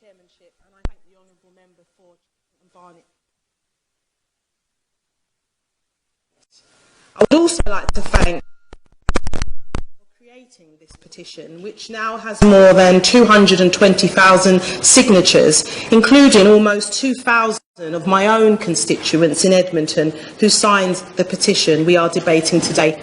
chairmanship, and I thank the honourable member for Barnett. I would also like to thank for creating this petition, which now has more than 220,000 signatures, including almost 2,000 of my own constituents in Edmonton who signed the petition we are debating today.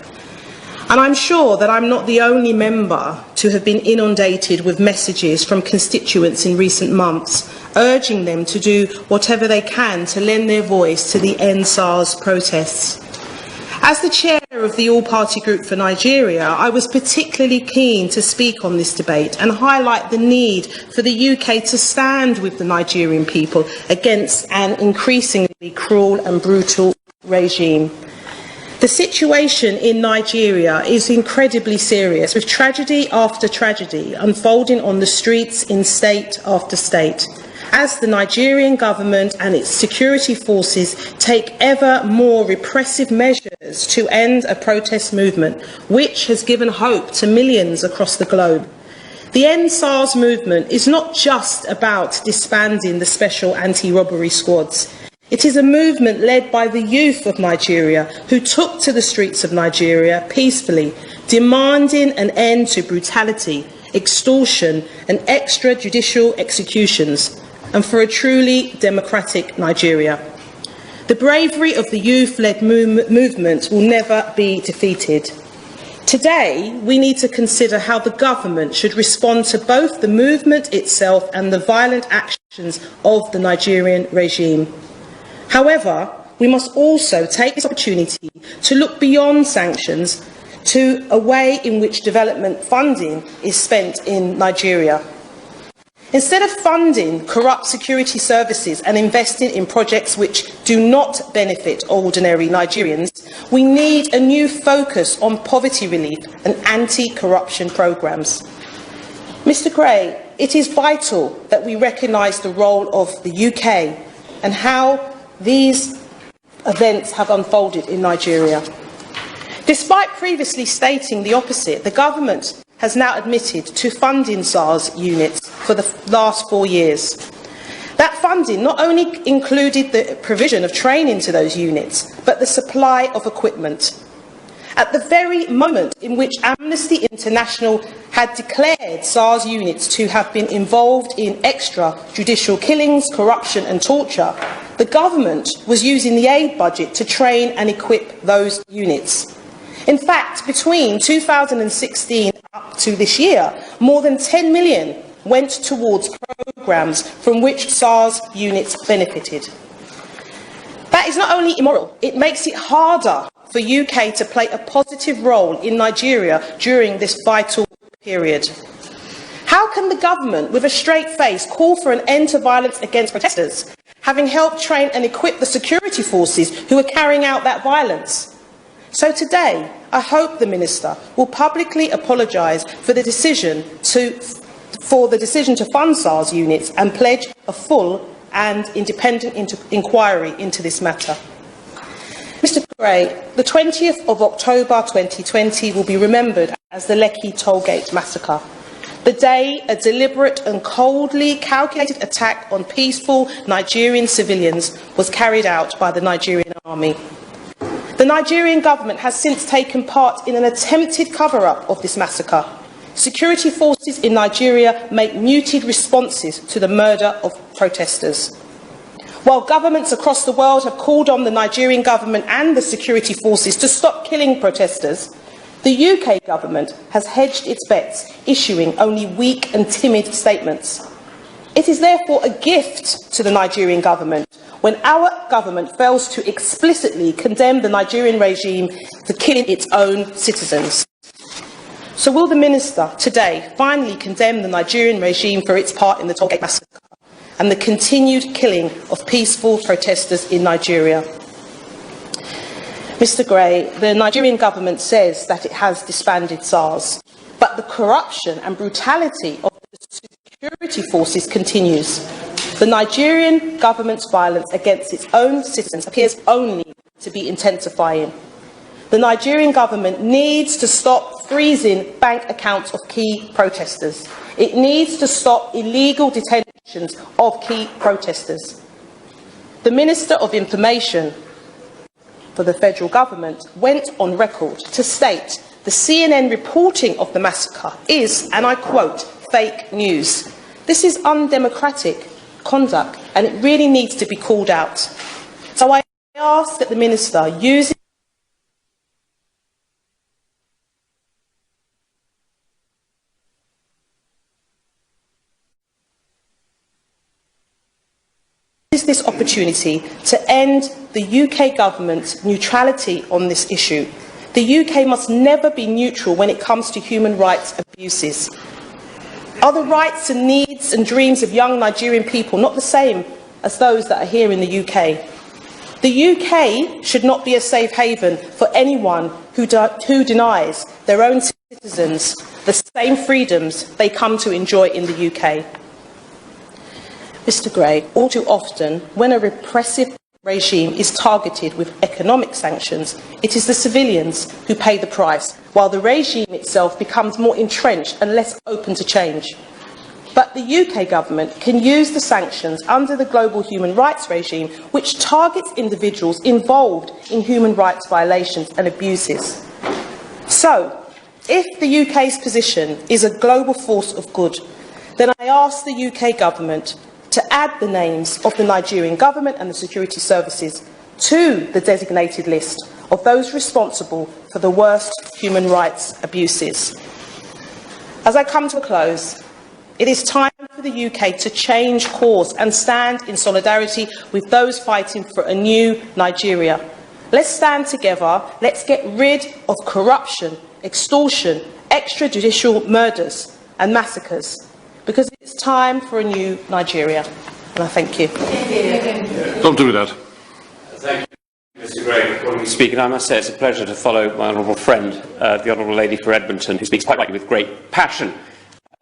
And I'm sure that I'm not the only member to have been inundated with messages from constituents in recent months, urging them to do whatever they can to lend their voice to the Endsars protests. As the chair of the All-Party Group for Nigeria, I was particularly keen to speak on this debate and highlight the need for the UK to stand with the Nigerian people against an increasingly cruel and brutal regime. The situation in Nigeria is incredibly serious, with tragedy after tragedy unfolding on the streets in state after state, as the Nigerian government and its security forces take ever more repressive measures to end a protest movement, which has given hope to millions across the globe. The Endsars movement is not just about disbanding the special anti-robbery squads. It is a movement led by the youth of Nigeria who took to the streets of Nigeria peacefully, demanding an end to brutality, extortion and extrajudicial executions, and for a truly democratic Nigeria. The bravery of the youth-led movement will never be defeated. Today, we need to consider how the government should respond to both the movement itself and the violent actions of the Nigerian regime. However, we must also take this opportunity to look beyond sanctions to a way in which development funding is spent in Nigeria. Instead of funding corrupt security services and investing in projects which do not benefit ordinary Nigerians, we need a new focus on poverty relief and anti-corruption programmes. Mr Gray, it is vital that we recognise the role of the UK and how these events have unfolded in Nigeria. Despite previously stating the opposite, the government has now admitted to funding Endsars units for the last 4 years. That funding not only included the provision of training to those units, but the supply of equipment. At the very moment in which Amnesty International had declared Endsars units to have been involved in extrajudicial killings, corruption and torture, the government was using the aid budget to train and equip those units. In fact, between 2016 up to this year, more than 10 million went towards programmes from which Endsars units benefited. That is not only immoral, it makes it harder for UK to play a positive role in Nigeria during this vital period. How can the government, with a straight face, call for an end to violence against protesters, having helped train and equip the security forces who are carrying out that violence? So today, I hope the Minister will publicly apologise for the decision to fund Endsars units and pledge a full and independent inquiry into this matter. Mr Gray, the 20th of October 2020 will be remembered as the Lekki Tollgate massacre, the day a deliberate and coldly calculated attack on peaceful Nigerian civilians was carried out by the Nigerian army. The Nigerian government has since taken part in an attempted cover-up of this massacre. Security forces in Nigeria make muted responses to the murder of protesters. While governments across the world have called on the Nigerian government and the security forces to stop killing protesters, the UK government has hedged its bets, issuing only weak and timid statements. It is therefore a gift to the Nigerian government when our government fails to explicitly condemn the Nigerian regime for killing its own citizens. So will the Minister today finally condemn the Nigerian regime for its part in the Tollgate massacre and the continued killing of peaceful protesters in Nigeria? Mr Gray, the Nigerian government says that it has disbanded Endsars, but the corruption and brutality of the security forces continues. The Nigerian government's violence against its own citizens appears only to be intensifying. The Nigerian government needs to stop freezing bank accounts of key protesters. It needs to stop illegal detention of key protesters. The Minister of Information for the federal government went on record to state the CNN reporting of the massacre is, and I quote, fake news. This is undemocratic conduct and it really needs to be called out. So I ask that the Minister use this opportunity to end the UK government's neutrality on this issue. The UK must never be neutral when it comes to human rights abuses. Are the rights and needs and dreams of young Nigerian people not the same as those that are here in the UK? The UK should not be a safe haven for anyone who denies their own citizens the same freedoms they come to enjoy in the UK. Mr. Gray, all too often, when a repressive regime is targeted with economic sanctions, it is the civilians who pay the price, while the regime itself becomes more entrenched and less open to change. But the UK government can use the sanctions under the global human rights regime, which targets individuals involved in human rights violations and abuses. So, if the UK's position is a global force of good, then I ask the UK government to add the names of the Nigerian government and the security services to the designated list of those responsible for the worst human rights abuses. As I come to a close, it is time for the UK to change course and stand in solidarity with those fighting for a new Nigeria. Let's stand together. Let's get rid of corruption, extortion, extrajudicial murders and massacres, because it's time for a new Nigeria. And I thank you. Don't do that. Thank you, Mr. Gray, for calling me speaker. I must say it's a pleasure to follow my honourable friend, the Honourable Lady for Edmonton, who speaks quite rightly with great passion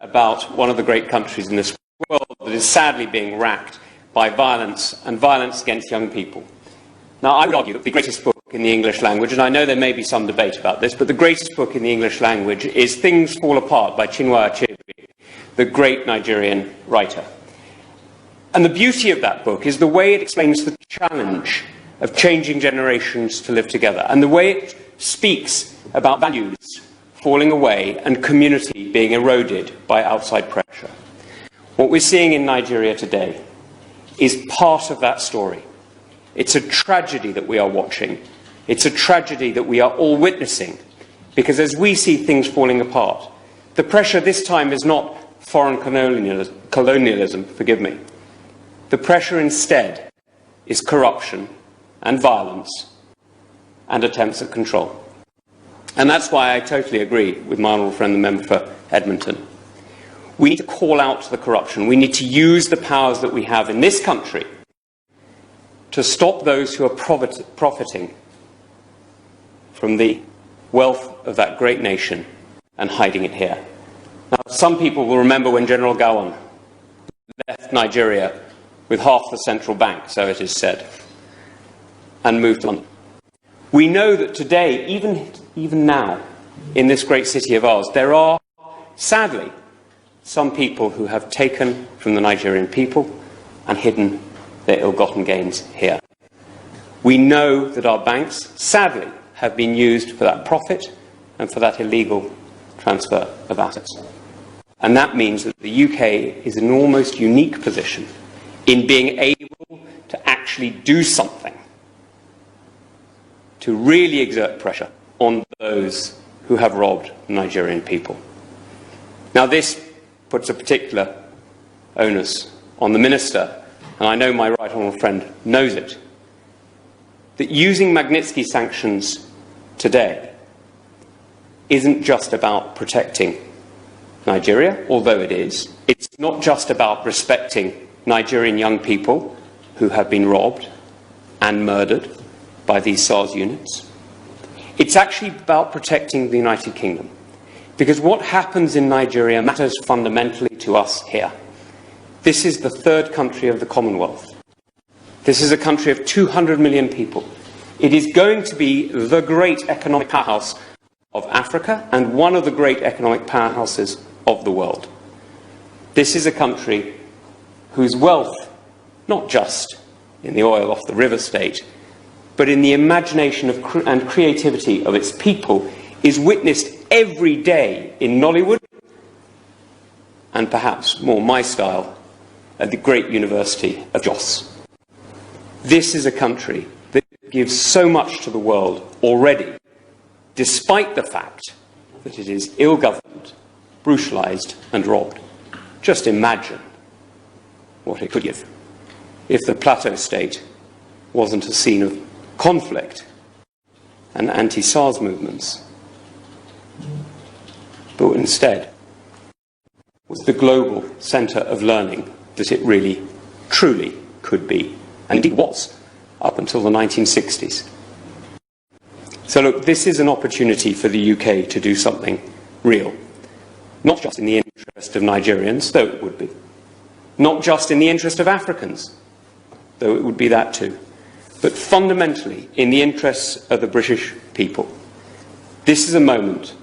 about one of the great countries in this world that is sadly being racked by violence and violence against young people. Now, I would argue that the greatest book in the English language, and I know there may be some debate about this, but the greatest book in the English language is Things Fall Apart by Chinua Achebe, the great Nigerian writer. And the beauty of that book is the way it explains the challenge of changing generations to live together, and the way it speaks about values falling away and community being eroded by outside pressure. What we're seeing in Nigeria today is part of that story. It's a tragedy that we are watching. It's a tragedy that we are all witnessing, because as we see things falling apart, the pressure this time is not foreign colonialism, forgive me. The pressure instead is corruption and violence and attempts at control. And that's why I totally agree with my honourable friend, the member for Edmonton. We need to call out the corruption. We need to use the powers that we have in this country to stop those who are profiting from the wealth of that great nation and hiding it here. Now, some people will remember when General Gowon left Nigeria with half the central bank, so it is said, and moved to London. We know that today, even now, in this great city of ours, there are, sadly, some people who have taken from the Nigerian people and hidden their ill-gotten gains here. We know that our banks, sadly, have been used for that profit and for that illegal transfer of assets. And that means that the UK is in an almost unique position in being able to actually do something to really exert pressure on those who have robbed the Nigerian people. Now, this puts a particular onus on the Minister, and I know my right honourable friend knows it, that using Magnitsky sanctions today isn't just about protecting Nigeria, although it is. It's not just about respecting Nigerian young people who have been robbed and murdered by these SARS units. It's actually about protecting the United Kingdom, because what happens in Nigeria matters fundamentally to us here. This is the third country of the Commonwealth. This is a country of 200 million people. It is going to be the great economic powerhouse of Africa and one of the great economic powerhouses of the world. This is a country whose wealth, not just in the oil off the river state, but in the imagination and creativity of its people, is witnessed every day in Nollywood, and perhaps more my style, at the great University of Jos. This is a country that gives so much to the world already, despite the fact that it is ill-governed, brutalised and robbed. Just imagine what it could give if the plateau state wasn't a scene of conflict and anti-SARS movements, but instead was the global centre of learning that it really, truly could be, and indeed was, up until the 1960s. So look, this is an opportunity for the UK to do something real, not just in the interest of Nigerians, though it would be, not just in the interest of Africans, though it would be that too, but fundamentally in the interests of the British people. This is a moment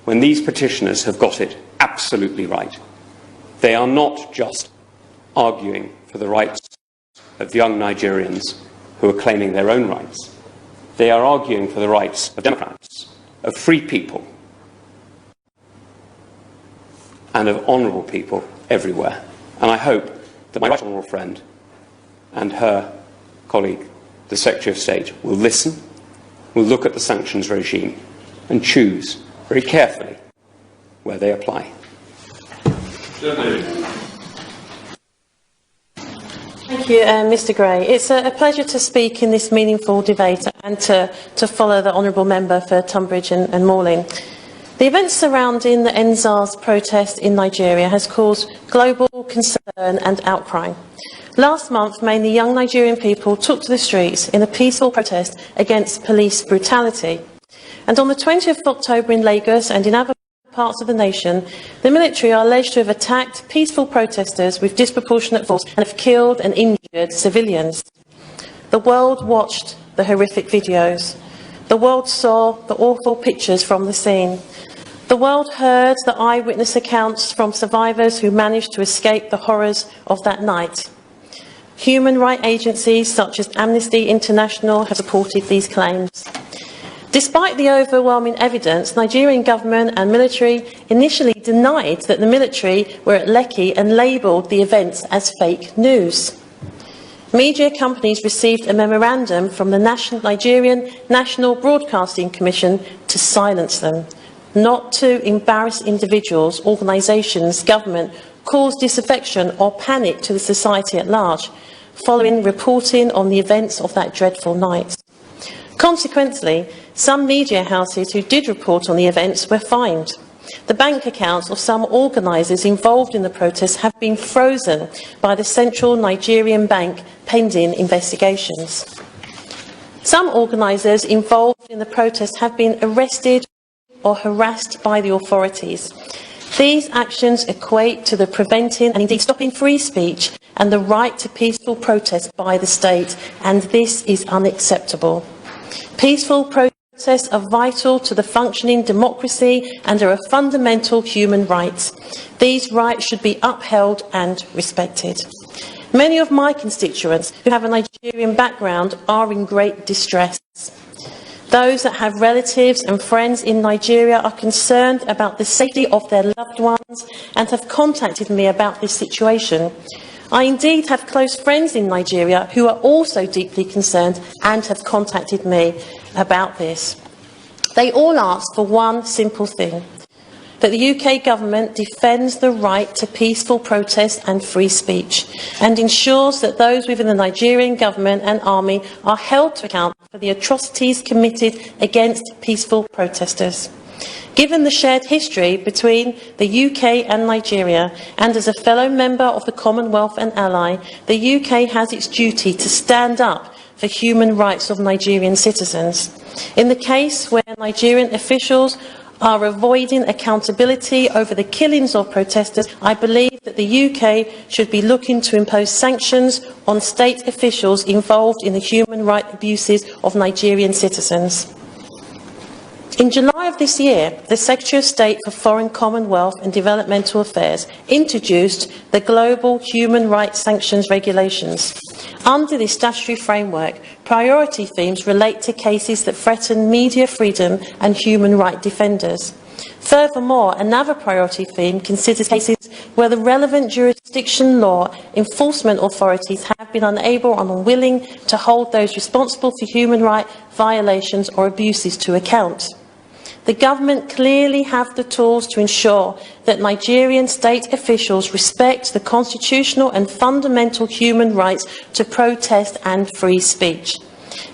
when these petitioners have got it absolutely right. They are not just arguing for the rights of young Nigerians who are claiming their own rights. They are arguing for the rights of Democrats, of free people, and of honourable people everywhere. And I hope that my right honourable friend and her colleague, the Secretary of State, will listen, will look at the sanctions regime and choose very carefully where they apply. Thank you, Mr Gray. It's a pleasure to speak in this meaningful debate and to follow the honourable member for Tunbridge and Malling. The events surrounding the Endsars protest in Nigeria has caused global concern and outcry. Last month, mainly young Nigerian people took to the streets in a peaceful protest against police brutality. And on the 20th of October in Lagos and in other parts of the nation, the military are alleged to have attacked peaceful protesters with disproportionate force and have killed and injured civilians. The world watched the horrific videos. The world saw the awful pictures from the scene. The world heard the eyewitness accounts from survivors who managed to escape the horrors of that night. Human rights agencies such as Amnesty International have supported these claims. Despite the overwhelming evidence, Nigerian government and military initially denied that the military were at Lekki and labelled the events as fake news. Media companies received a memorandum from the Nigerian National Broadcasting Commission to silence them, not to embarrass individuals, organisations, government, cause disaffection or panic to the society at large, following reporting on the events of that dreadful night. Consequently, some media houses who did report on the events were fined. The bank accounts of some organisers involved in the protests have been frozen by the Central Nigerian Bank pending investigations. Some organisers involved in the protests have been arrested or harassed by the authorities. These actions equate to the preventing and indeed stopping free speech and the right to peaceful protest by the state, and this is unacceptable. Peaceful protests are vital to the functioning democracy and are a fundamental human right. These rights should be upheld and respected. Many of my constituents who have a Nigerian background are in great distress. Those that have relatives and friends in Nigeria are concerned about the safety of their loved ones and have contacted me about this situation. I indeed have close friends in Nigeria who are also deeply concerned and have contacted me about this. They all ask for one simple thing: that the UK government defends the right to peaceful protest and free speech and ensures that those within the Nigerian government and army are held to account for the atrocities committed against peaceful protesters. Given the shared history between the UK and Nigeria, and as a fellow member of the Commonwealth and ally, the UK has its duty to stand up for human rights of Nigerian citizens. In the case where Nigerian officials are avoiding accountability over the killings of protesters, I believe that the UK should be looking to impose sanctions on state officials involved in the human rights abuses of Nigerian citizens. In July of this year, the Secretary of State for Foreign, Commonwealth and Developmental Affairs introduced the Global Human Rights Sanctions Regulations. Under this statutory framework, priority themes relate to cases that threaten media freedom and human rights defenders. Furthermore, another priority theme considers cases where the relevant jurisdiction law enforcement authorities have been unable or unwilling to hold those responsible for human rights violations or abuses to account. The government clearly have the tools to ensure that Nigerian state officials respect the constitutional and fundamental human rights to protest and free speech.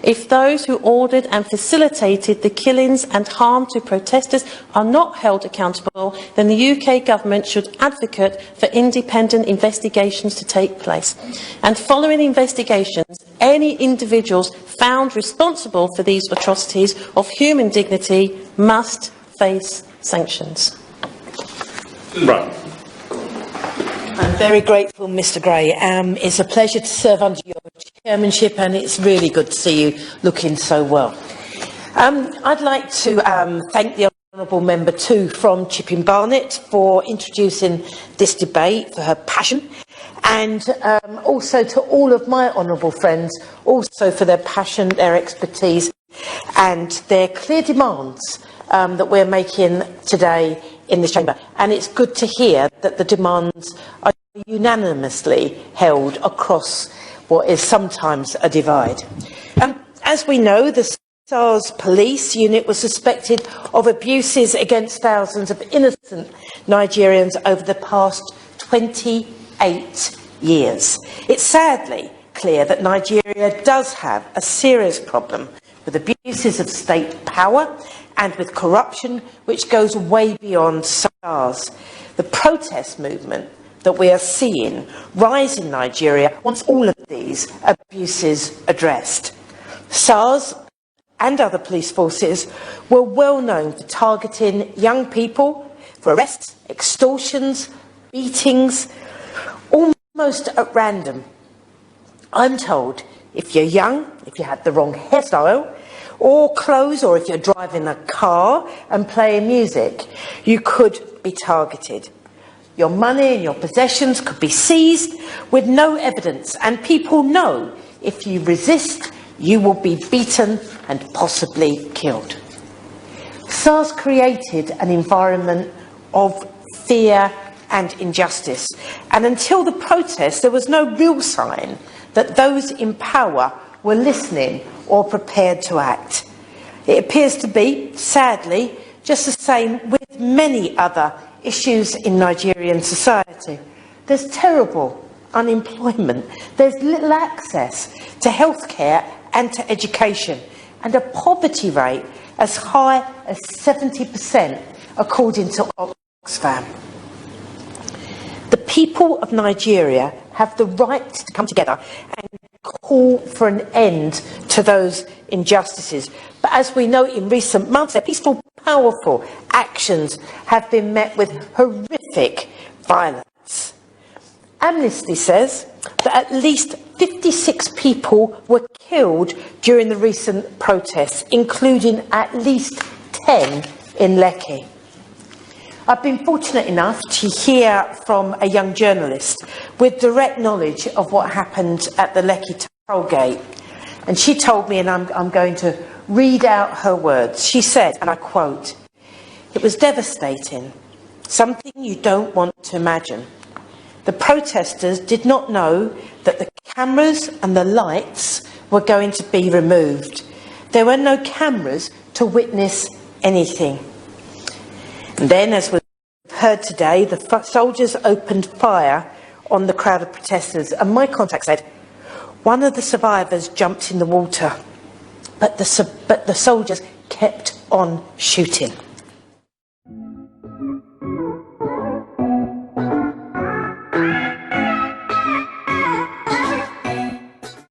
If those who ordered and facilitated the killings and harm to protesters are not held accountable, then the UK government should advocate for independent investigations to take place. And following investigations, any individuals found responsible for these atrocities of human dignity must face sanctions. Right. I'm very grateful, Mr Gray. It's a pleasure to serve under your chairmanship, and it's really good to see you looking so well. I'd like to thank the honourable member too from Chipping Barnet for introducing this debate, for her passion, and also to all of my honourable friends, also for their passion, their expertise and their clear demands that we're making today in this chamber. And it's good to hear that the demands are unanimously held across what is sometimes a divide. As we know, the Endsars police unit was suspected of abuses against thousands of innocent Nigerians over the past 28 years. It's sadly clear that Nigeria does have a serious problem with abuses of state power and with corruption which goes way beyond SARS. The protest movement that we are seeing rise in Nigeria wants all of these abuses addressed. SARS and other police forces were well known for targeting young people for arrests, extortions, beatings, almost at random. I'm told if you're young, if you had the wrong hairstyle or clothes, or if you're driving a car and playing music, you could be targeted. Your money and your possessions could be seized with no evidence, and people know if you resist, you will be beaten and possibly killed. SARS created an environment of fear and injustice, and until the protests, there was no real sign that those in power were listening or prepared to act. It appears to be, sadly, just the same with many other issues in Nigerian society. There's terrible unemployment, there's little access to healthcare and to education, and a poverty rate as high as 70%, according to Oxfam. The people of Nigeria have the right to come together and call for an end to those injustices. But as we know, in recent months, their peaceful, powerful actions have been met with horrific violence. Amnesty says that at least 56 people were killed during the recent protests, including at least 10 in Lekki. I've been fortunate enough to hear from a young journalist with direct knowledge of what happened at the Lekki toll gate. And she told me, and I'm going to read out her words. She said, and I quote, "It was devastating, something you don't want to imagine. The protesters did not know that the cameras and the lights were going to be removed. There were no cameras to witness anything." And then, as we've heard today, the soldiers opened fire on the crowd of protesters. And my contact said, one of the survivors jumped in the water, but the soldiers kept on shooting.